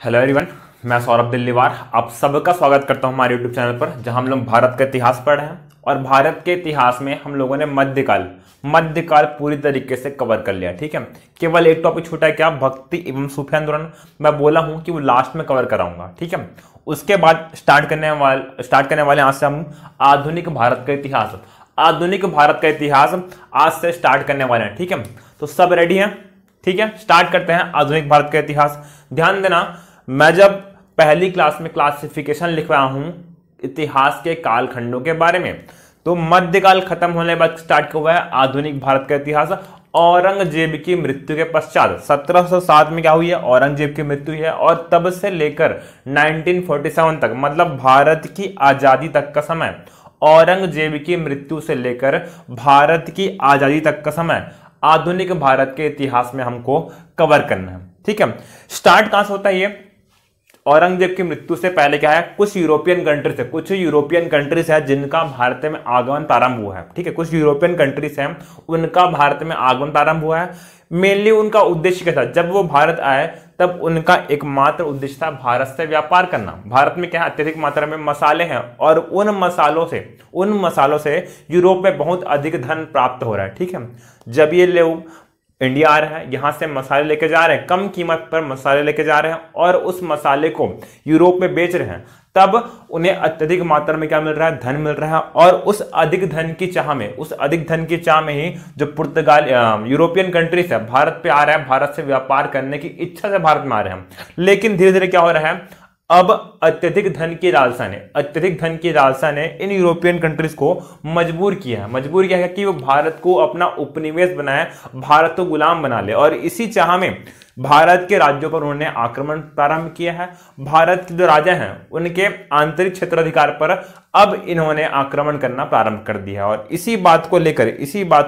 Hello everyone, मैं सौरभ दिल्लीवार आप सबका स्वागत करता हूं हमारे यूट्यूब चैनल पर, जहां हम लोग भारत का इतिहास पढ़ रहे हैं। और भारत के इतिहास में हम लोगों ने मध्यकाल पूरी तरीके से कवर कर लिया। ठीक है, केवल एक टॉपिक छूटा है, क्या? भक्ति एवं सूफी आंदोलन। मैं बोला हूं कि वो लास्ट में कवर कराऊंगा। ठीक है, उसके बाद स्टार्ट करने वाले यहाँ से हम आधुनिक भारत का इतिहास। आधुनिक भारत का इतिहास आज से स्टार्ट करने वाले हैं। ठीक है, तो सब रेडी हैं? ठीक है, स्टार्ट करते हैं आधुनिक भारत का इतिहास। ध्यान देना, मैं जब पहली क्लास में क्लासिफिकेशन लिख रहा हूं इतिहास के कालखंडों के बारे में, तो मध्यकाल खत्म होने के बाद स्टार्ट हुआ है आधुनिक भारत का इतिहास। औरंगजेब की मृत्यु के पश्चात 1707 में क्या हुई है? औरंगजेब की मृत्यु है। और तब से लेकर 1947 तक, मतलब भारत की आजादी तक का समय, औरंगजेब की मृत्यु से लेकर भारत की आजादी तक का समय आधुनिक भारत के इतिहास में हमको कवर करना है। ठीक है, स्टार्ट कहां से होता है? ये औरंगजेब की मृत्यु से पहले क्या है, कुछ यूरोपियन कंट्रीज है जिनका भारत में आगमन प्रारंभ हुआ है। ठीक है, कुछ यूरोपियन कंट्रीज हैं, उनका भारत में आगमन प्रारंभ हुआ है। मेनली उनका उद्देश्य क्या था? जब वो भारत आए तब उनका एकमात्र उद्देश्य था भारत से व्यापार करना। भारत में क्या अत्यधिक मात्रा में मसाले हैं और उन मसालों से यूरोप में बहुत अधिक धन प्राप्त हो रहा है। ठीक है, जब ये लोग इंडिया आ रहा है, यहां से मसाले लेके जा रहे हैं, कम कीमत पर मसाले लेके जा रहे हैं और उस मसाले को यूरोप में बेच रहे हैं, तब उन्हें अत्यधिक मात्रा में क्या मिल रहा है? धन मिल रहा है। और उस अधिक धन की चाह में ही जो पुर्तगाल यूरोपियन कंट्रीज है भारत पे आ रहा है, भारत से व्यापार करने की इच्छा से भारत में आ रहे हैं। लेकिन धीरे धीरे क्या हो रहा है, अब अत्यधिक धन की लालसा ने इन यूरोपियन कंट्रीज को मजबूर किया है कि वो भारत को अपना उपनिवेश बनाए, भारत को गुलाम बना ले। और इसी चाह में भारत के राज्यों पर उन्होंने आक्रमण प्रारंभ किया है। भारत के जो राजा हैं उनके आंतरिक क्षेत्राधिकार पर अब इन्होंने आक्रमण करना प्रारंभ कर दिया। और इसी बात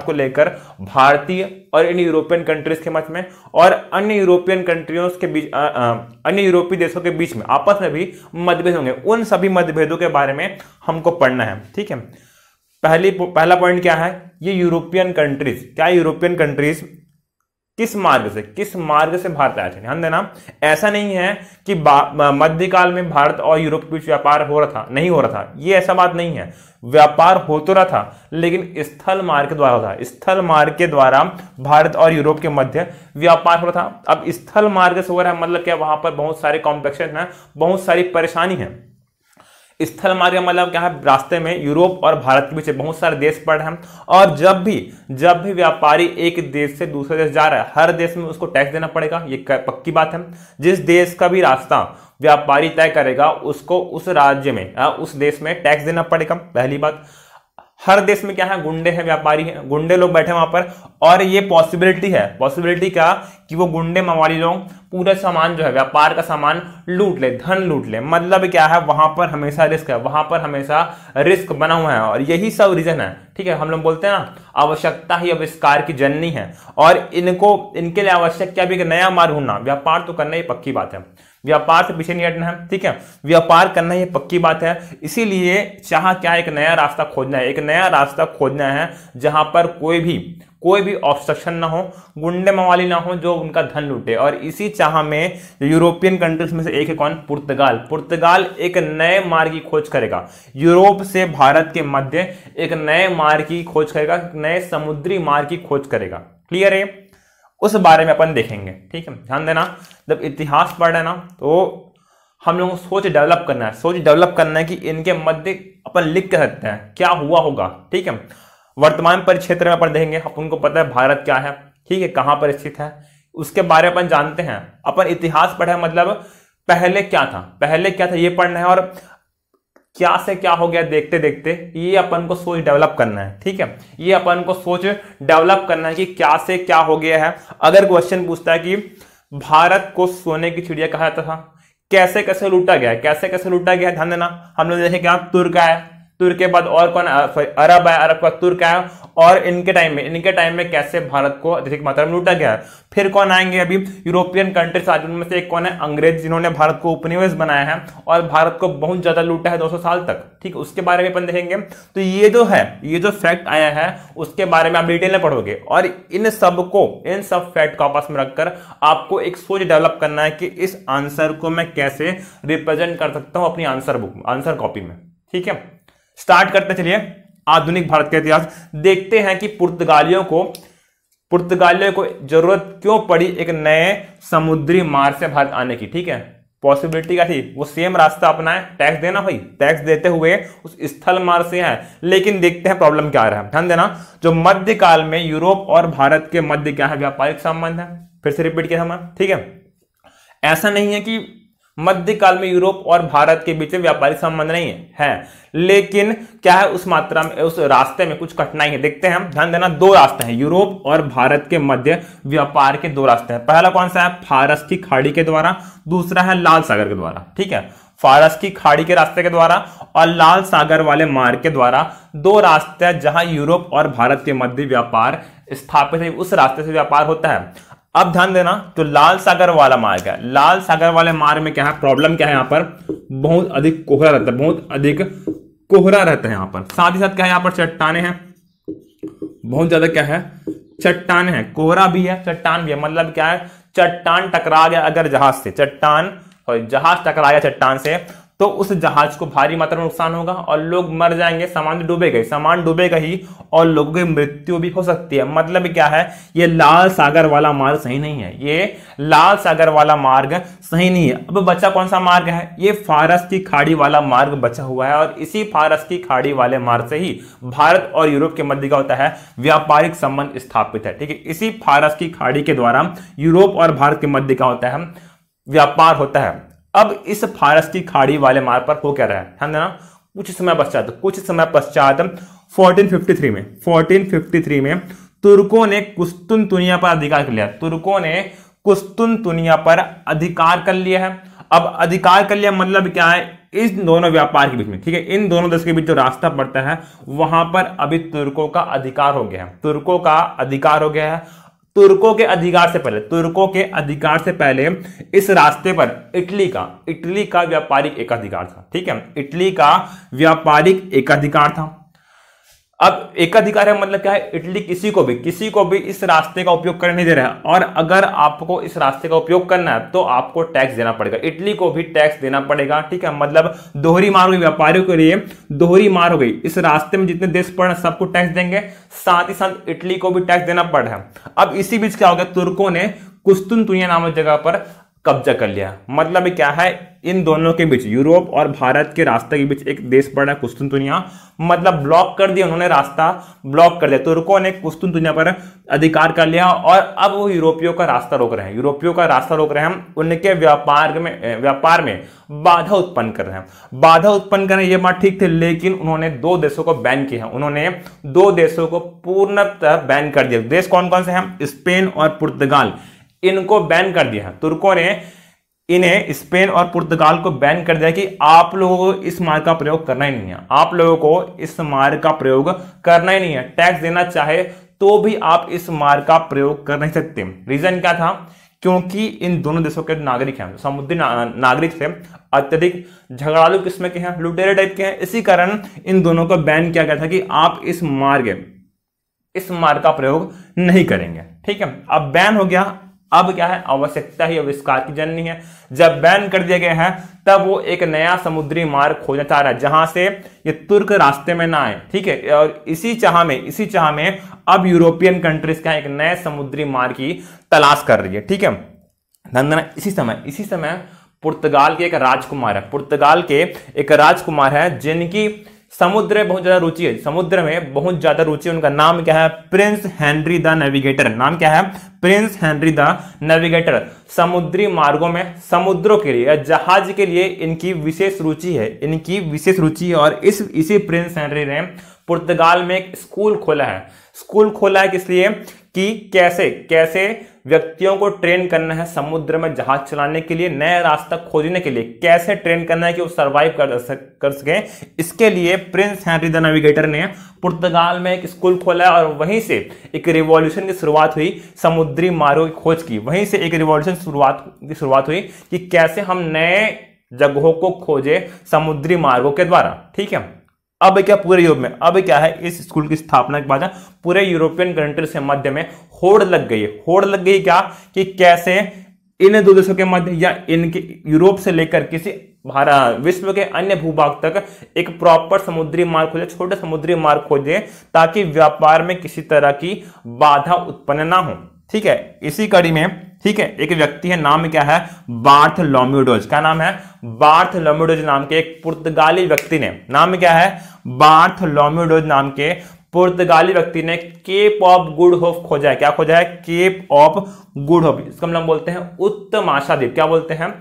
को लेकर भारतीय और इन यूरोपियन कंट्रीज के मध्य में और अन्य यूरोपियन कंट्रियों के बीच, अन्य यूरोपीय देशों के बीच में आपस में भी मतभेद होंगे। उन सभी मतभेदों के बारे में हमको पढ़ना है। ठीक है, पहला पॉइंट क्या है? ये यूरोपियन कंट्रीज किस मार्ग से भारत आए थे? ध्यान देना, ऐसा नहीं है कि मध्यकाल में भारत और यूरोप के बीच व्यापार नहीं हो रहा था। ये ऐसा बात नहीं है, व्यापार हो तो रहा था लेकिन स्थल मार्ग के द्वारा था। स्थल मार्ग के द्वारा भारत और यूरोप के मध्य व्यापार हो रहा था। अब स्थल मार्ग से हो रहा है मतलब क्या? वहां पर बहुत सारे कॉम्प्लेक्शन है, बहुत सारी परेशानी है। स्थल मार्ग का मतलब क्या है? रास्ते में यूरोप और भारत के बीच बहुत सारे देश पड़ रहे हैं। और जब भी व्यापारी एक देश से दूसरे देश जा रहा है, हर देश में उसको टैक्स देना पड़ेगा, ये पक्की बात है। जिस देश का भी रास्ता व्यापारी तय करेगा उसको उस राज्य में उस देश में टैक्स देना पड़ेगा। पहली बात, हर देश में क्या है? गुंडे हैं, व्यापारी हैं, गुंडे लोग बैठे वहां पर। और ये पॉसिबिलिटी क्या कि वो गुंडे मवाली लोग पूरा सामान जो है, व्यापार का सामान धन लूट ले। मतलब क्या है? वहां पर हमेशा रिस्क है, वहां पर हमेशा रिस्क बना हुआ है। और यही सब रीजन है। ठीक है, हम लोग बोलते हैं ना, आवश्यकता ही आविष्कार की जननी है। और इनके लिए आवश्यक क्या भी? नया मार्ग ढूंढना। व्यापार तो करना ही पक्की बात है, व्यापार से पीछे नहीं हटना है। ठीक है, व्यापार करना ही पक्की बात है। इसीलिए चाह क्या? एक नया रास्ता खोजना है जहां पर कोई भी ऑब्स्ट्रक्शन ना हो, गुंडे मवाली ना हो जो उनका धन लूटे। और इसी चाह में यूरोपियन कंट्रीज में से एक है कौन? पुर्तगाल एक नए मार्ग की खोज करेगा। यूरोप से भारत के मध्य एक नए मार्ग की खोज करेगा, नए समुद्री मार्ग की खोज करेगा। क्लियर है? उस बारे में अपन देखेंगे। ठीक है, ध्यान देना, जब इतिहास पढ़ रहे ना तो हम लोगों को सोच डेवलप करना है कि इनके मध्य अपन लिख कर सकते हैं क्या हुआ होगा। ठीक है, वर्तमान परिक्षेत्र में अपन देखेंगे, अपन को पता है भारत क्या है, ठीक है, कहां पर स्थित है, उसके बारे में अपन जानते हैं। अपन इतिहास पढ़े मतलब पहले क्या था ये पढ़ना है। और क्या से क्या हो गया देखते देखते ये अपन को सोच डेवलप करना है। ठीक है, ये अपन को सोच डेवलप करना है कि क्या से क्या हो गया है। अगर क्वेश्चन पूछता है कि भारत को सोने की चिड़िया कहा जाता था, कैसे कैसे लूटा गया, ध्यान देना, हम लोग देखें क्या? तुर्क आए, तुर्क के बाद और कौन, अरब है, अरब का तुर्क है, और इनके टाइम में कैसे भारत को अधिक मात्रा में लूटा गया है। फिर कौन आएंगे अभी, यूरोपियन कंट्रीज, उनमें से एक कौन है, अंग्रेज, जिन्होंने भारत को उपनिवेश बनाया है और भारत को बहुत ज्यादा लूटा है 200 साल तक। ठीक, उसके बारे में अपन देखेंगे। तो ये जो फैक्ट आया है उसके बारे में आप डिटेल में पढ़ोगे, और इन सब फैक्ट को आपस में रखकर आपको एक सोच डेवलप करना है कि इस आंसर को मैं कैसे रिप्रेजेंट कर सकता हूं अपनी आंसर कॉपी में। ठीक है, स्टार्ट करते चलिए आधुनिक भारत का इतिहास। देखते हैं कि पुर्तगालियों को जरूरत क्यों पड़ी एक नए समुद्री मार्ग से भारत आने की। ठीक है, पॉसिबिलिटी क्या थी, वो सेम रास्ता अपनाए, टैक्स देना भाई, टैक्स देते हुए उस स्थल मार्ग से है। लेकिन देखते हैं प्रॉब्लम क्या आ रहा है। ध्यान देना, जो मध्यकाल में यूरोप और भारत के मध्य क्या है, व्यापारिक संबंध है। फिर से रिपीट किया हम, ठीक है, ऐसा नहीं है कि मध्यकाल में यूरोप और भारत के बीच में व्यापारिक संबंध नहीं है, लेकिन क्या है, उस मात्रा में, उस रास्ते में कुछ कठिनाई है। देखते हैं, ध्यान देना, दो रास्ते हैं यूरोप और भारत के मध्य व्यापार के, दो रास्ते हैं। पहला कौन सा है, फारस की खाड़ी के द्वारा, दूसरा है लाल सागर के द्वारा। ठीक है, फारस की खाड़ी के रास्ते के द्वारा और लाल सागर वाले मार्ग के द्वारा, दो रास्ते हैं जहां यूरोप और भारत के मध्य व्यापार स्थापित है, उस रास्ते से व्यापार होता है। अब ध्यान देना, तो लाल सागर वाला मार्ग है, लाल सागर वाले मार्ग में क्या है, प्रॉब्लम क्या है, यहां पर बहुत अधिक कोहरा रहता है, बहुत अधिक कोहरा रहता है यहां पर। साथ ही साथ क्या है, यहां पर चट्टाने हैं, बहुत ज्यादा क्या है, चट्टाने हैं, कोहरा भी है, चट्टान भी है। मतलब क्या है, चट्टान टकरा गया अगर जहाज से, जहाज टकरा गया चट्टान से, तो उस जहाज को भारी मात्रा में नुकसान होगा और लोग मर जाएंगे, सामान डूबेगा ही और लोगों की मृत्यु भी हो सकती है। मतलब क्या है, ये लाल सागर वाला मार्ग सही नहीं है, ये लाल सागर वाला मार्ग सही नहीं है। अब बचा कौन सा मार्ग है, ये फारस की खाड़ी वाला मार्ग बचा हुआ है, और इसी फारस की खाड़ी वाले मार्ग से ही भारत और यूरोप के मध्य का होता है व्यापारिक संबंध स्थापित है। ठीक है, इसी फारस की खाड़ी के द्वारा यूरोप और भारत के मध्य का होता है व्यापार होता है। अब इस फारस की खाड़ी वाले मार्ग पर हो क्या रहा है, ध्यान देना, कुछ समय पश्चात 1453 में तुर्कों ने कुस्तुनतुनिया पर अधिकार कर लिया। तुर्कों ने कुस्तुनतुनिया पर अधिकार कर लिया है। अब अधिकार कर लिया मतलब क्या है, इस दोनों व्यापार के बीच में, ठीक है, इन दोनों देशों के बीच जो रास्ता पड़ता है वहां पर अभी तुर्कों का अधिकार हो गया है। तुर्कों के अधिकार से पहले इस रास्ते पर इटली का व्यापारिक एकाधिकार था। ठीक है, इटली का व्यापारिक एकाधिकार था। अब एकाधिकार है मतलब क्या है, इटली किसी को भी इस रास्ते का उपयोग करने नहीं दे रहा है, और अगर आपको इस रास्ते का उपयोग करना है तो आपको टैक्स देना पड़ेगा, इटली को भी टैक्स देना पड़ेगा। ठीक है, मतलब दोहरी मार हो गई, व्यापारियों के लिए दोहरी मार हो गई। इस रास्ते में जितने देश पड़ रहे हैं सबको टैक्स देंगे, साथ ही साथ इटली को भी टैक्स देना पड़ रहा है। अब इसी बीच क्या हो गया, तुर्कों ने कुस्तुनतुनिया नामक जगह पर कब्जा कर लिया। मतलब क्या है, इन दोनों के बीच, यूरोप और भारत के रास्ते के बीच एक देश पड़ा है कुस्तुनतुनिया, मतलब ब्लॉक कर दिया उन्होंने, रास्ता ब्लॉक कर दिया। तुर्कों ने कुस्तुनतुनिया पर अधिकार कर लिया और अब वो यूरोपियों का रास्ता रोक रहे हैं, उनके व्यापार में बाधा उत्पन्न कर रहे हैं। ये बात ठीक थी, लेकिन उन्होंने दो देशों को बैन किया, उन्होंने दो देशों को पूर्णतः बैन कर दिया। देश कौन कौन से हैं, स्पेन और पुर्तगाल, इनको बैन कर दिया। तुर्कों ने इन्हें, स्पेन और पुर्तगाल को बैन कर दिया कि आप लोगों को इस मार्ग का प्रयोग करना ही नहीं है, टैक्स देना चाहे तो भी आप इस मार्ग का प्रयोग कर नहीं सकते। रीजन क्या था, क्योंकि इन दोनों देशों के नागरिक हैं, समुद्री नागरिक से अत्यधिक झगड़ालू किस्म के हैं, लुटेरे टाइप के हैं, इसी कारण इन दोनों को बैन किया गया था कि आप इस मार्ग का प्रयोग नहीं करेंगे। ठीक है, अब बैन हो गया, अब क्या है, आवश्यकता ही आविष्कार की जननी है। जब बैन कर दिया गया है तब वो एक नया समुद्री मार्ग खोजना चाह रहा है जहां से ये तुर्क रास्ते में ना आए। ठीक है, और इसी चाह में अब यूरोपियन कंट्रीज का एक नए समुद्री मार्ग की तलाश कर रही है। ठीक है, इसी समय पुर्तगाल के एक राजकुमार है जिनकी समुद्र में बहुत ज्यादा रुचि है, उनका नाम क्या है, प्रिंस हेनरी द नेविगेटर। समुद्री मार्गों में, समुद्रों के लिए, जहाज के लिए इनकी विशेष रुचि है, और इसी प्रिंस हेनरी ने पुर्तगाल में एक स्कूल खोला है। किस लिए, कि कैसे कैसे व्यक्तियों को ट्रेन करना है समुद्र में जहाज चलाने के लिए, नया रास्ता खोजने के लिए, कैसे ट्रेन करना है कि वो सरवाइव कर सके। इसके लिए प्रिंस हेनरी द नेविगेटर ने पुर्तगाल में एक स्कूल खोला और वहीं से एक रिवॉल्यूशन की शुरुआत हुई, समुद्री मार्गों की खोज की। वहीं से एक रिवॉल्यूशन की शुरुआत हुई कि कैसे हम नए जगहों को खोजे समुद्री मार्गों के द्वारा। ठीक है, अब क्या पूरे यूरोप में, अब क्या है, इस स्कूल की स्थापना के बाद पूरे यूरोपियन कंट्री से मध्य में होड़ लग गई। होड़ लग गई क्या, कि कैसे इन दो देशों के मध्य या इनके यूरोप से लेकर किसी विश्व के अन्य भूभाग तक एक प्रॉपर समुद्री मार्ग खोजे, छोटे समुद्री मार्ग खोजे, ताकि व्यापार में किसी तरह की बाधा उत्पन्न ना हो। ठीक है, इसी कड़ी में, ठीक है, एक व्यक्ति है, नाम क्या है, बार्थलोम्यूडोज। क्या नाम है, बार्थलोम्यूडोज नाम के एक पुर्तगाली व्यक्ति ने, नाम क्या है, बार्थलोम्यूडोज नाम के पुर्तगाली व्यक्ति ने केप ऑफ गुड होप खोजा है। क्या खोजा है, केप ऑफ गुड होप। इसको हम लोग बोलते हैं उत्तमाशा द्वीप। क्या बोलते हैं,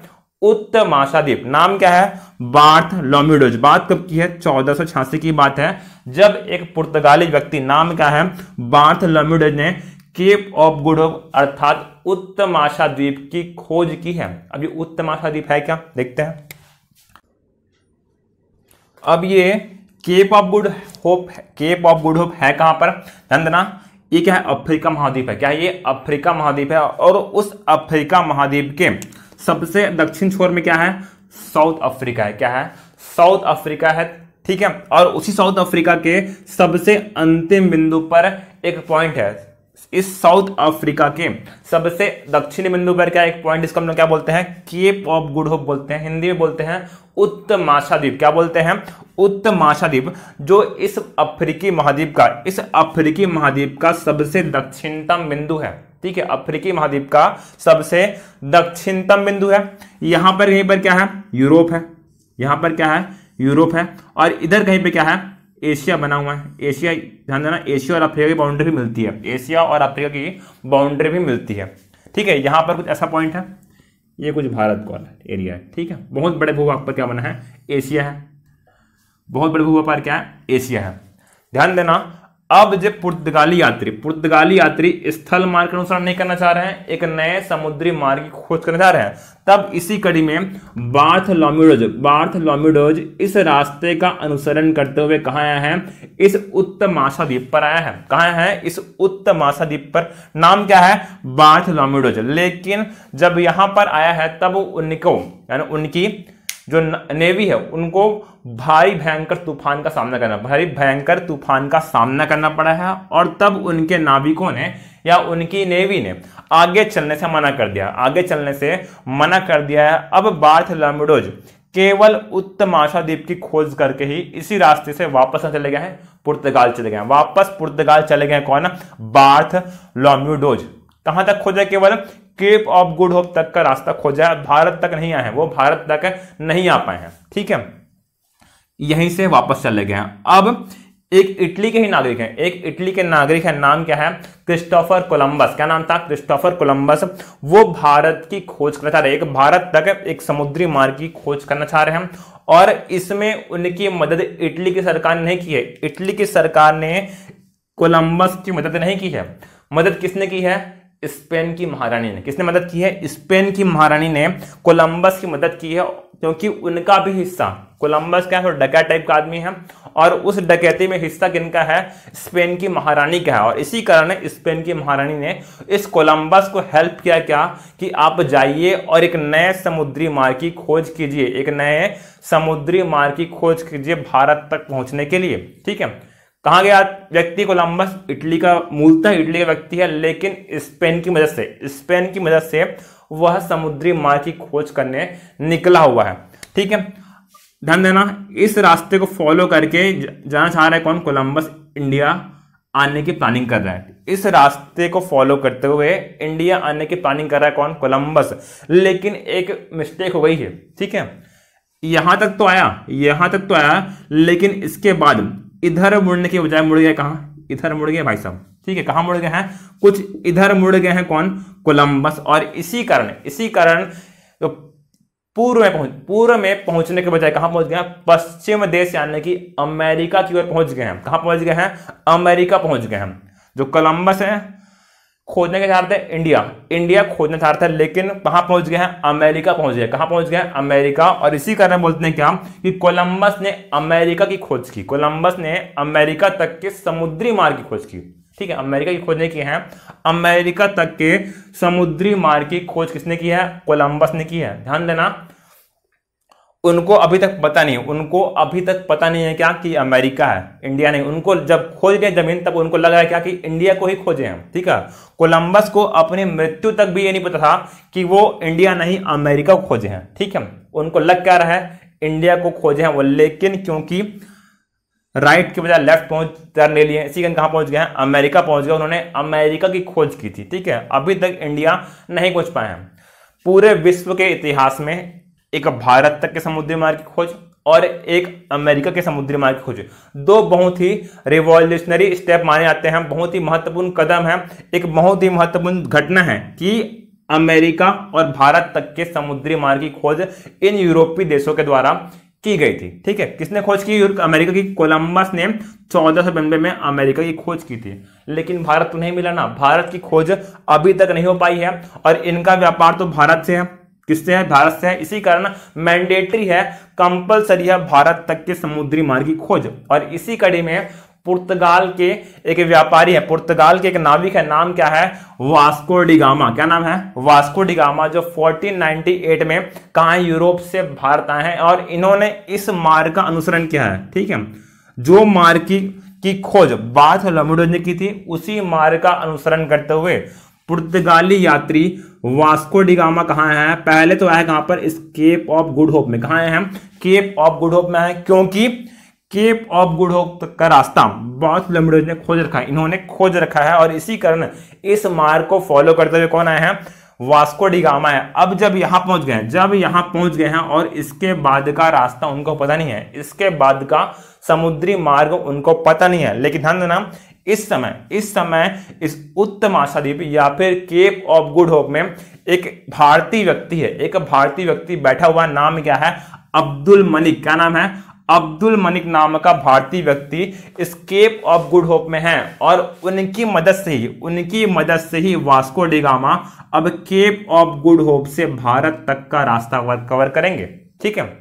उत्तमाशा द्वीप। नाम क्या है, बार्थलोम्यूडोज। बात कब की है, 1486 की बात है, जब एक पुर्तगाली व्यक्ति, नाम क्या है, बार्थलोम्यूडोज ने केप ऑफ गुड होप अर्थात उत्तमाशा द्वीप की खोज की है। अब ये उत्तमाशा द्वीप है क्या, देखते हैं। अब ये केप ऑफ गुड होप है कहां पर, ध्यान देना, ये क्या है, अफ्रीका महाद्वीप है। क्या है, ये अफ्रीका महाद्वीप है। और उस अफ्रीका महाद्वीप के सबसे दक्षिण छोर में क्या है, साउथ अफ्रीका है। क्या है, साउथ अफ्रीका है। ठीक है, और उसी साउथ अफ्रीका के सबसे अंतिम बिंदु पर एक पॉइंट है। इस साउथ अफ्रीका के सबसे दक्षिणी बिंदु पर क्या एक पॉइंट, इसको हम लोग क्या बोलते हैं, केप ऑफ गुड होप बोलते हैं। हिंदी में बोलते हैं उत्तमाशा द्वीप। क्या बोलते हैं, उत्तमाशा द्वीप, जो इस अफ्रीकी महाद्वीप का सबसे दक्षिणतम बिंदु है। ठीक है, अफ्रीकी महाद्वीप का सबसे दक्षिणतम बिंदु है। यहां पर कहीं पर क्या है, यूरोप है। यहां पर क्या है, यूरोप है। और इधर कहीं पे क्या है, एशिया बना हुआ है। एशिया, ध्यान देना, एशिया और अफ्रीका की बाउंड्री भी मिलती है। एशिया और अफ्रीका की बाउंड्री भी मिलती है। ठीक है, यहां पर कुछ ऐसा पॉइंट है, ये कुछ भारत का एरिया है। ठीक है, बहुत बड़े भूभाग पर क्या बना है, एशिया है। बहुत बड़े भूभाग पर क्या है, एशिया है। ध्यान देना, अब जब पुर्तगाली यात्री स्थल मार्ग का अनुसरण नहीं करना चाह रहे हैं, एक नए समुद्री मार्ग की खोज करना चाह रहे हैं, तब इसी कड़ी में बार्थलोम्यूडोज इस रास्ते का अनुसरण करते हुए कहां आया है, इस उत्तमाशा द्वीप पर आया है। कहां है, इस उत्तमाशा द्वीप पर। नाम क्या है, बार्थलोम्यूडोज। लेकिन जब यहां पर आया है तब उनको, यानी उनकी जो नेवी है, उनको भारी भयंकर तूफान का सामना करना पड़ा है। और तब उनके नाविकों ने या उनकी नेवी ने आगे चलने से मना कर दिया है। अब बार्थलोम्यूडोज केवल उत्तमाशा द्वीप की खोज करके ही इसी रास्ते से वापस चले गए हैं, पुर्तगाल चले गए हैं। वापस पुर्तगाल चले गए कौन, बार्थलोम्यूडोज। कहां तक खोजा, केवल केप ऑफ गुड होप तक का रास्ता खोजा है, भारत तक नहीं आए हैं, वो भारत तक नहीं आ पाए हैं। ठीक है, यहीं से वापस चले गए हैं। अब एक इटली के नागरिक है, नाम क्या है, क्रिस्टोफर कोलंबस। क्या नाम था, क्रिस्टोफर कोलंबस। वो भारत की खोज करना चाह रहे हैं, एक भारत तक एक समुद्री मार्ग की खोज करना चाह रहे हैं। और इसमें उनकी मदद इटली की सरकार ने नहीं की है। इटली की सरकार ने कोलंबस की मदद नहीं की है। मदद किसने की है, स्पेन की महारानी ने। किसने मदद की है, स्पेन की महारानी ने कोलंबस की मदद की है, क्योंकि उनका भी हिस्सा, कोलंबस क्या है, डकैत टाइप का आदमी है, और उस डकैती में हिस्सा किनका है, स्पेन की महारानी का है। और इसी कारण स्पेन की महारानी ने इस कोलंबस को हेल्प किया, क्या, कि आप जाइए और एक नए समुद्री मार्ग की खोज कीजिए, भारत तक पहुंचने के लिए। ठीक है, कहां गया व्यक्ति, कोलंबस, इटली का, मूलतः इटली का व्यक्ति है, लेकिन स्पेन की मदद से वह समुद्री मार्ग की खोज करने निकला हुआ है। ठीक है, ध्यान देना, इस रास्ते को फॉलो करके जाना चाह रहा है कौन, कोलंबस इंडिया आने की प्लानिंग कर रहा है। इस रास्ते को फॉलो करते हुए इंडिया आने की प्लानिंग कर रहा है कौन, कोलंबस। लेकिन एक मिस्टेक हो गई है। ठीक है, यहां तक तो आया, लेकिन इसके बाद इधर मुड़ने के बजाय मुड़ गया कहां, इधर मुड़ गए भाई साहब। ठीक है, कहां मुड़ गए हैं, कुछ इधर मुड़ गए हैं कौन, कोलंबस। और इसी कारण तो पूर्व में पहुंचने के बजाय कहां पहुंच गए हैं, पश्चिम देश यानी कि अमेरिका की ओर पहुंच गए हैं। कहां पहुंच गए हैं, अमेरिका पहुंच गए हैं। जो कोलंबस है, खोजने के चाह रहे थे इंडिया, इंडिया खोजना चाह रहा था, लेकिन कहां पहुंच गए हैं, अमेरिका पहुंच गए। कहां पहुंच गए, अमेरिका। और इसी कारण बोलते हैं क्या कि कोलंबस ने अमेरिका की खोज की, कोलंबस ने अमेरिका तक के समुद्री मार्ग की खोज की। ठीक है, अमेरिका की खोज नहीं की है, अमेरिका तक के समुद्री मार्ग की खोज किसने की है, कोलंबस ने की है। ध्यान देना, उनको अभी तक पता नहीं, उनको अभी तक पता नहीं है क्या कि अमेरिका है, इंडिया नहीं। उनको जब खोज गए जमीन तब उनको लगा है क्या कि इंडिया को ही खोजे हैं। ठीक है, कोलंबस को अपनी मृत्यु तक भी ये नहीं पता था कि वो इंडिया नहीं अमेरिका को खोजे हैं। ठीक है, उनको लग क्या रहा है, इंडिया को खोजे हैं वो, लेकिन क्योंकि राइट के बजाय लेफ्ट पहुंच टर्न ले लिए, इसी कारण कहां पहुंच गए हैं, अमेरिका पहुंच गए। उन्होंने अमेरिका की खोज की थी। ठीक है, अभी तक इंडिया नहीं पहुंच पाए हैं। पूरे विश्व के इतिहास में एक भारत तक के समुद्री मार्ग की खोज और एक अमेरिका के समुद्री मार्ग की खोज, दो बहुत ही रिवॉल्यूशनरी स्टेप माने जाते हैं, बहुत ही महत्वपूर्ण कदम है। एक बहुत ही महत्वपूर्ण घटना है कि अमेरिका और भारत तक के समुद्री मार्ग की खोज इन यूरोपीय देशों के द्वारा की गई थी। ठीक है, किसने खोज की, अमेरिका की। कोलंबस ने 1492 में अमेरिका की खोज की थी, लेकिन भारत तो नहीं मिला ना, भारत की खोज अभी तक नहीं हो पाई है। और इनका व्यापार तो भारत से है, किससे है, भारत से है। इसी कारण मैंडेटरी है, कंपलसरी है भारत तक के समुद्री मार्ग की खोज। और इसी कड़ी में पुर्तगाल के एक व्यापारी है, पुर्तगाल के एक नाविक है, नाम क्या है, वास्को डी गामा। क्या नाम है, वास्को डी गामा, जो 1498 में कहां यूरोप से भारत आए हैं और इन्होंने इस मार्ग का अनुसरण किया है। ठीक है, जो मार्ग की खोज बार्थोलोमेव ने की थी, उसी मार्ग का अनुसरण करते हुए पुर्तगाली यात्री वास्को डी गामा कहां है, पहले तो आया कहां पर, इस केप ऑफ गुड होप में। कहां है, केप ऑफ गुड होप में है, क्योंकि केप ऑफ गुड होप का रास्ता बार्थोलोमेव ने खोज रखा है, इन्होंने खोज रखा है। और इसी कारण इस मार्ग को फॉलो करते हुए कौन आए हैं, वास्को डी गामा है। अब जब यहां पहुंच गए, जब यहां पहुंच गए हैं और इसके बाद का रास्ता उनको पता नहीं है, इसके बाद का समुद्री मार्ग उनको पता नहीं है, लेकिन ध्यान देना, इस समय इस उत्तर महाद्वीप या फिर केप ऑफ गुड होप में एक भारतीय व्यक्ति है, एक भारतीय व्यक्ति बैठा हुआ, नाम क्या है, अब्दुल मलिक। क्या नाम है, अब्दुल मलिक नाम का भारतीय व्यक्ति इस केप ऑफ गुड होप में है। और उनकी मदद से ही वास्को डी गामा अब केप ऑफ गुड होप से भारत तक का रास्ता कवर करेंगे। ठीक है,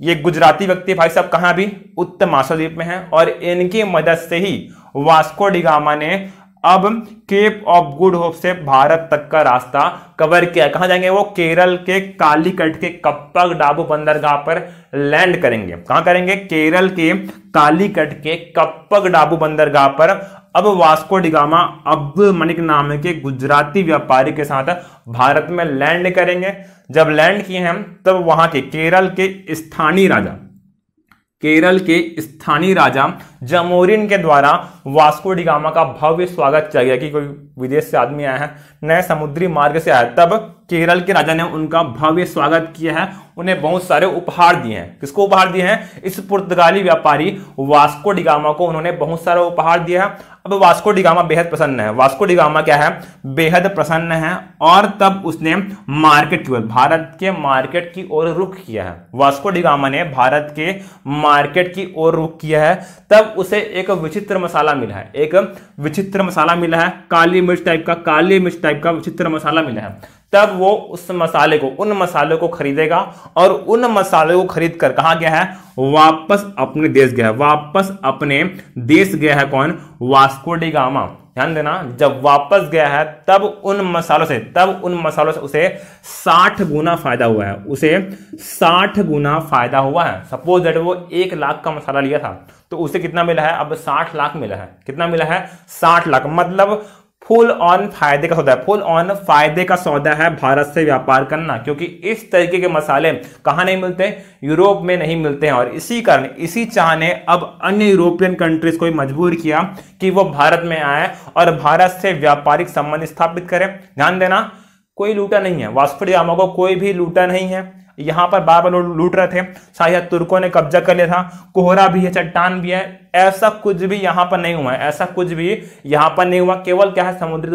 ये गुजराती व्यक्ति भाई साहब कहां भी, उत्तर महाद्वीप में है। और इनकी मदद से ही वास्को डी गामा ने अब केप ऑफ गुड होप से भारत तक का रास्ता कवर किया। कहां जाएंगे वो, केरल के कालीकट के कप्पक बंदरगाह पर लैंड करेंगे। कहां करेंगे, केरल के कालीकट के कप्पक बंदरगाह पर अब Vasco D gamma Abdul Malik नाम के गुजराती व्यापारी के साथ भारत में लैंड करेंगे। जब लैंड किए हैं तब वहां के केरल के स्थानीय राजा जमोरिन के द्वारा वास्को डी गामा का भव्य स्वागत किया गया कि कोई विदेश से आदमी आया है, नए समुद्री मार्ग से आया है। तब केरल के राजा ने उनका भव्य स्वागत किया है, उन्हें बहुत सारे उपहार दिए हैं। किसको उपहार दिए हैं, इस पुर्तगाली व्यापारी वास्को डी गामा को उन्होंने बहुत सारे उपहार दिया है। अब वास्को डी गामा बेहद प्रसन्न है, वास्को डी गामा क्या है, बेहद प्रसन्न है। और तब उसने मार्केट की ओर, भारत के मार्केट की ओर रुख किया है। वास्को डी गामा ने भारत के मार्केट की ओर रुख किया है। तब उसे एक विचित्र मसाला मिला है, काली मिर्च टाइप का विचित्र मसाला मिला है। तब वो उन मसाले को खरीदेगा और उन मसालों को खरीद कर कहां गया है, वापस अपने देश गया है। कौन, वास्को डी गामा। ध्यान देना, जब वापस गया है तब उन मसालों से उसे 60 गुना फायदा हुआ है, सपोज दैट वो 1 लाख का मसाला लिया था तो उसे कितना मिला है, अब 60 लाख मिला है। कितना मिला है, 60 लाख। मतलब फुल ऑन फायदे का सौदा है भारत से व्यापार करना, क्योंकि इस तरीके के मसाले कहां नहीं मिलते, यूरोप में नहीं मिलते हैं। और इसी चाह ने अब अन्य यूरोपियन कंट्रीज को मजबूर किया कि वो भारत में आए और भारत से व्यापारिक संबंध स्थापित करें। ध्यान देना, कोई लूटा नहीं है, वास्को डी गामा को कोई भी लूटा नहीं है। यहां पर बार लूट रहे थे, शायद तुर्कों ने कब्जा कर लिया था, कोहरा भी है, चट्टान भी है, ऐसा कुछ भी यहां पर नहीं हुआ। केवल क्या है, समुद्री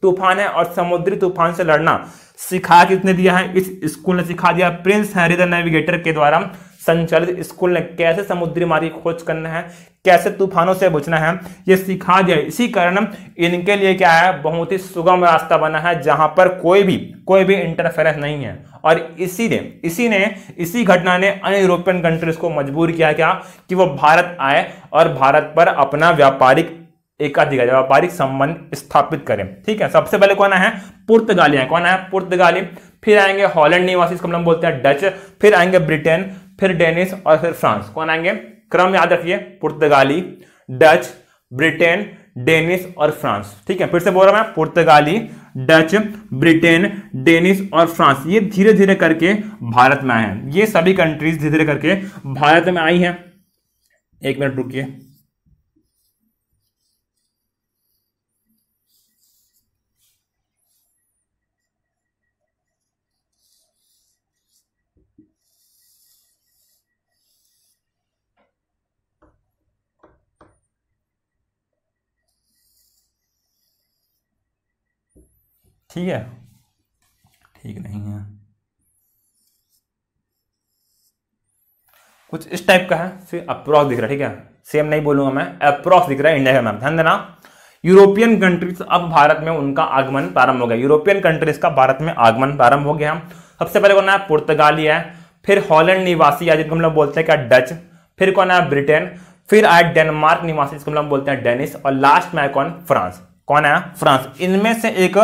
तूफान है। और समुद्री तूफान से लड़ना सिखा किसने दिया है, इस स्कूल ने सिखा दिया, प्रिंस हैरी द नेविगेटर के द्वारा संचालित स्कूल ने कैसे समुद्री मार्ग की खोज करना है, कैसे तूफानों से बचना है, ये सिखा दिया। इसी कारण इनके लिए क्या है, बहुत ही सुगम रास्ता बना है जहां पर कोई भी इंटरफेरेंस नहीं है। और इसी घटना ने अन्य यूरोपियन कंट्रीज को मजबूर किया क्या कि वो भारत आए और भारत पर अपना व्यापारिक एकाधिकार, व्यापारिक संबंध स्थापित करें। ठीक है, सबसे पहले कौन है, पुर्तगाली है। कौन है, पुर्तगाली। फिर आएंगे हॉलैंड निवासी, इसको हम बोलते हैं डच। फिर आएंगे ब्रिटेन, फिर डेनिश और फिर फ्रांस। कौन आएंगे, क्रम याद रखिए, पुर्तगाली, डच, ब्रिटेन, डेनिश और फ्रांस। ठीक है, फिर से बोल रहा मैं, पुर्तगाली, डच, ब्रिटेन, डेनिश और फ्रांस। ये धीरे धीरे करके भारत में आए हैं। ये सभी कंट्रीज धीरे धीरे करके भारत में आई हैं। एक मिनट रुकिए। ठीक है, ठीक नहीं है, कुछ इस टाइप का है, सिर्फ अप्रॉक्स दिख रहा है। ठीक है, सेम नहीं बोलूंगा मैं, अप्रॉक्स दिख रहा है इंडिया का मैप, ध्यान देना। यूरोपियन कंट्रीज, अब भारत में उनका आगमन प्रारंभ हो गया। यूरोपियन कंट्रीज का भारत में आगमन प्रारंभ हो गया। सबसे पहले कौन है, पुर्तगाली है। फिर हॉलैंड निवासी है जिनको हम लोग बोलते हैं क्या, डच। फिर कौन है, ब्रिटेन। फिर आए डेनमार्क निवासी जिसको हम लोग बोलते हैं डेनिश। और लास्ट में आए कौन, फ्रांस। कौन है, फ्रांस। इनमें से एक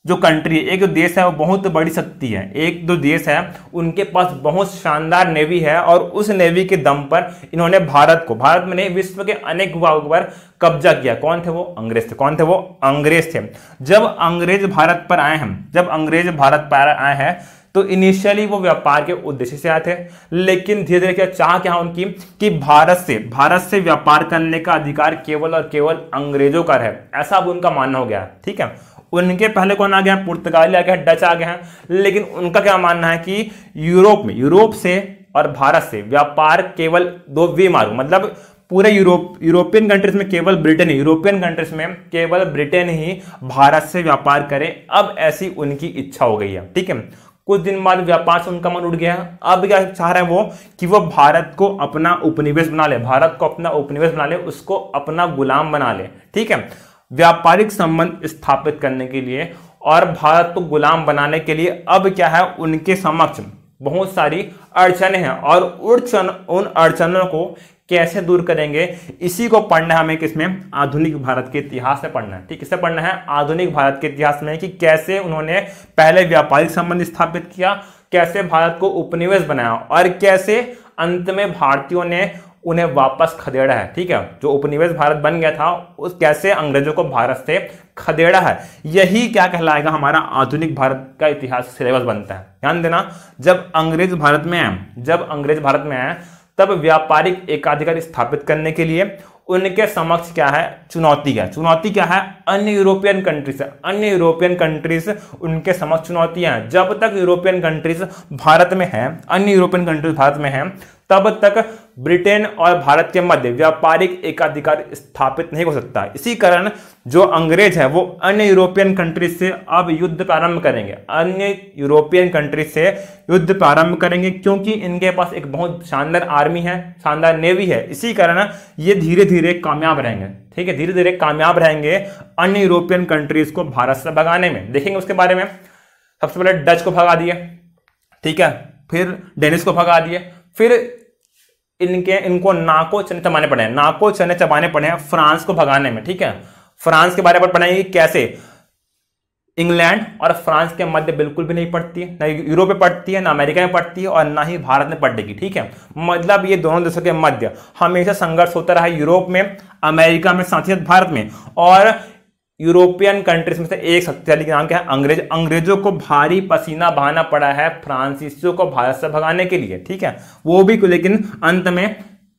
जो कंट्री, एक जो देश है वो बहुत बड़ी शक्ति है। एक जो देश है उनके पास बहुत शानदार नेवी है और उस नेवी के दम पर इन्होंने भारत में नहीं, विश्व के अनेक भूभागों पर कब्जा किया। कौन थे वो, अंग्रेज थे। कौन थे वो, अंग्रेज थे। जब अंग्रेज भारत पर आए हैं तो इनिशियली वो व्यापार के उद्देश्य से आए थे, लेकिन धीरे धीरे क्या चाह क्या उनकी कि भारत से व्यापार करने का अधिकार केवल और केवल अंग्रेजों का है, ऐसा अब उनका मानना हो गया। ठीक है, उनके पहले कौन आ गया, पुर्तगाली आ गया, डच आ गया है। लेकिन उनका क्या मानना है कि यूरोप से और भारत से व्यापार केवल दो वे मार्ग, मतलब पूरे यूरोपियन कंट्रीज में केवल ब्रिटेन ही भारत से व्यापार करे। अब ऐसी उनकी इच्छा हो गई है। ठीक है, कुछ दिन बाद व्यापार से उनका मन उठ गया। अब क्या चाह रहे हैं वो कि वो भारत को अपना उपनिवेश बना ले, उसको अपना गुलाम बना ले। ठीक है, व्यापारिक संबंध स्थापित करने के लिए और भारत को गुलाम बनाने के लिए अब क्या है, उनके समक्ष बहुत सारी अड़चनें हैं और उन अड़चनों को कैसे दूर करेंगे, इसी को पढ़ना है हमें। किसमें, आधुनिक भारत के इतिहास में पढ़ना है। ठीक, किससे पढ़ना है, आधुनिक भारत के इतिहास में, कि कैसे उन्होंने पहले व्यापारिक संबंध स्थापित किया, कैसे भारत को उपनिवेश बनाया और कैसे अंत में भारतीयों ने उन्हें वापस खदेड़ा है। ठीक है, जो उपनिवेश भारत बन गया था उस कैसे अंग्रेजों को भारत से खदेड़ा है, यही क्या कहलाएगा, हमारा आधुनिक भारत का इतिहास सिलेबस बनता है। ध्यान देना, जब अंग्रेज भारत में आए तब व्यापारिक एकाधिकार स्थापित करने के लिए उनके समक्ष क्या है, चुनौती क्या है, अन्य यूरोपियन कंट्रीज उनके समक्ष चुनौतियां हैं। जब तक यूरोपियन कंट्रीज भारत में हैं तब तक ब्रिटेन और भारत के मध्य व्यापारिक एकाधिकार स्थापित नहीं हो सकता। इसी कारण जो अंग्रेज है वो अन्य यूरोपियन कंट्रीज से अब युद्ध प्रारंभ करेंगे, क्योंकि इनके पास एक बहुत शानदार आर्मी है, शानदार नेवी है। इसी कारण ये धीरे धीरे कामयाब रहेंगे। ठीक है, धीरे धीरे कामयाब रहेंगे अन्य यूरोपियन कंट्रीज को भारत से भगाने में। देखेंगे उसके बारे में। सबसे पहले डच को भगा दिए, ठीक है, फिर डेनिश को भगा दिए, फिर इनको नाको चने चबाने पड़े हैं फ्रांस को भगाने में। ठीक है, फ्रांस के बारे में पढ़ेंगे कैसे इंग्लैंड और फ्रांस के मध्य बिल्कुल भी नहीं पड़ती है, ना यूरोप में पड़ती है, ना अमेरिका में पड़ती है और ना ही भारत में पड़ेगी। ठीक है, मतलब ये दोनों देशों के मध्य हमेशा संघर्ष होता रहा, यूरोप में, अमेरिका में, साथ ही साथ भारत में। और यूरोपियन कंट्रीज में से एक शक्तिशाली का नाम क्या है, अंग्रेजों को भारी पसीना बहाना पड़ा है फ्रांसीसियों को भारत से भगाने के लिए। ठीक है, वो भी, लेकिन अंत में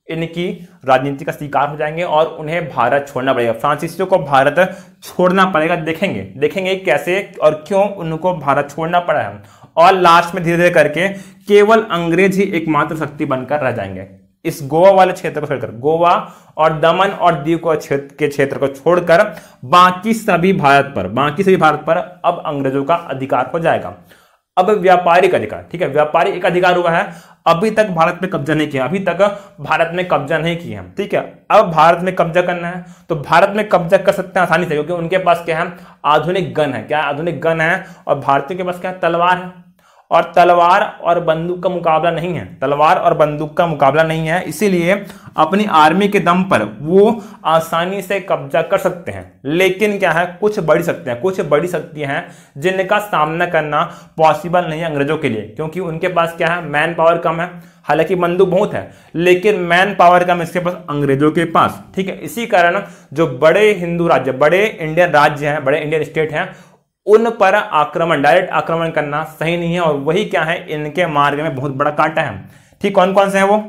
इनकी राजनीति का शिकार हो जाएंगे और उन्हें भारत छोड़ना पड़ेगा, फ्रांसीसियों को भारत छोड़ना पड़ेगा। देखेंगे कैसे और क्यों उनको भारत छोड़ना पड़ा है। और लास्ट में धीरे धीरे करके केवल अंग्रेज ही एकमात्र शक्ति बनकर रह जाएंगे। इस गोवा वाले क्षेत्र को छोड़कर, गोवा और दमन और दीव के क्षेत्र को छोड़कर बाकी सभी भारत पर अब अंग्रेजों का अधिकार हो जाएगा। अब व्यापारिक अधिकार, ठीक है, व्यापारिक अधिकार हुआ है, अभी तक भारत में कब्जा नहीं किया, अभी तक भारत में कब्जा नहीं किया, ठीक है। अब भारत में कब्जा करना है तो भारत में कब्जा कर सकते हैं आसानी से, क्योंकि उनके पास क्या है, आधुनिक गन है। क्या आधुनिक गन है, और भारतीयों के पास क्या है, तलवार है। और तलवार और बंदूक का मुकाबला नहीं है, तलवार और बंदूक का मुकाबला नहीं है, इसीलिए अपनी आर्मी के दम पर वो आसानी से कब्जा कर सकते हैं। लेकिन क्या है, कुछ बड़ी शक्तियां, कुछ बड़ी शक्तियां हैं जिनका सामना करना पॉसिबल नहीं है अंग्रेजों के लिए, क्योंकि उनके पास क्या है, मैन पावर कम है। हालांकि बंदूक बहुत है, लेकिन मैन पावर कम इसके पास, अंग्रेजों के पास, ठीक है। इसी कारण जो बड़े हिंदू राज्य, बड़े इंडियन राज्य हैं, बड़े इंडियन स्टेट हैं, उन पर आक्रमण, डायरेक्ट आक्रमण करना सही नहीं है। और वही क्या है, इनके मार्ग में बहुत बड़ा कांटा है, ठीक। कौन कौन से हैं वो,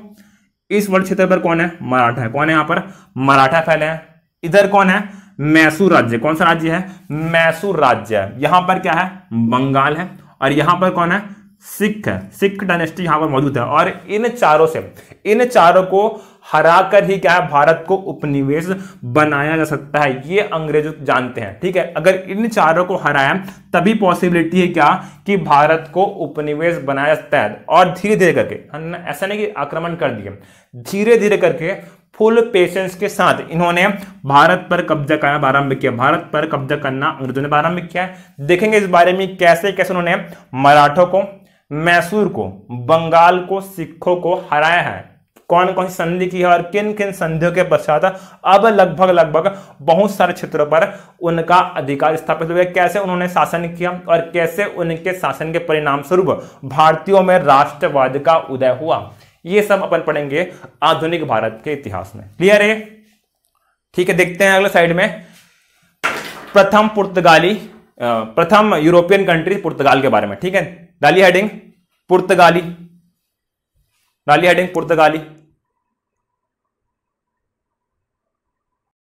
इस वर्ग क्षेत्र पर कौन है, मराठा है। कौन है यहाँ पर, मराठा फैले हैं। इधर कौन है, मैसूर राज्य। कौन सा राज्य है, मैसूर राज्य है। यहां पर क्या है, बंगाल है। और यहां पर कौन है, सिख है, सिख डायनेस्टी यहां पर मौजूद है। और इन चारों से, इन चारों को हराकर ही क्या है, भारत को उपनिवेश बनाया जा सकता है, ये अंग्रेज जानते हैं, ठीक है। अगर इन चारों को हराया तभी पॉसिबिलिटी है क्या, कि भारत को उपनिवेश बनाया सकता है। और धीरे धीरे करके, ऐसा नहीं कि आक्रमण कर दिए, धीरे धीरे करके फुल पेशेंस के साथ इन्होंने भारत पर कब्जा करना प्रारंभ किया, भारत पर कब्जा करना अंग्रेजों ने प्रारंभ किया है। देखेंगे इस बारे में कैसे कैसे उन्होंने मराठों को, मैसूर को, बंगाल को, सिखों को हराया है, कौन कौन सी संधि की है, और किन किन संधियों के पश्चात अब लगभग बहुत सारे क्षेत्रों पर उनका अधिकार स्थापित हुआ, कैसे उन्होंने शासन किया, और कैसे उनके शासन के परिणाम स्वरूप भारतीयों में राष्ट्रवाद का उदय हुआ। ये सब अपन पढ़ेंगे आधुनिक भारत के इतिहास में। क्लियर है, ठीक है। देखते हैं अगले साइड में, प्रथम यूरोपियन कंट्री पुर्तगाल के बारे में, ठीक है। डाली हेडिंग पुर्तगाली, डाली हेडिंग पुर्तगाली।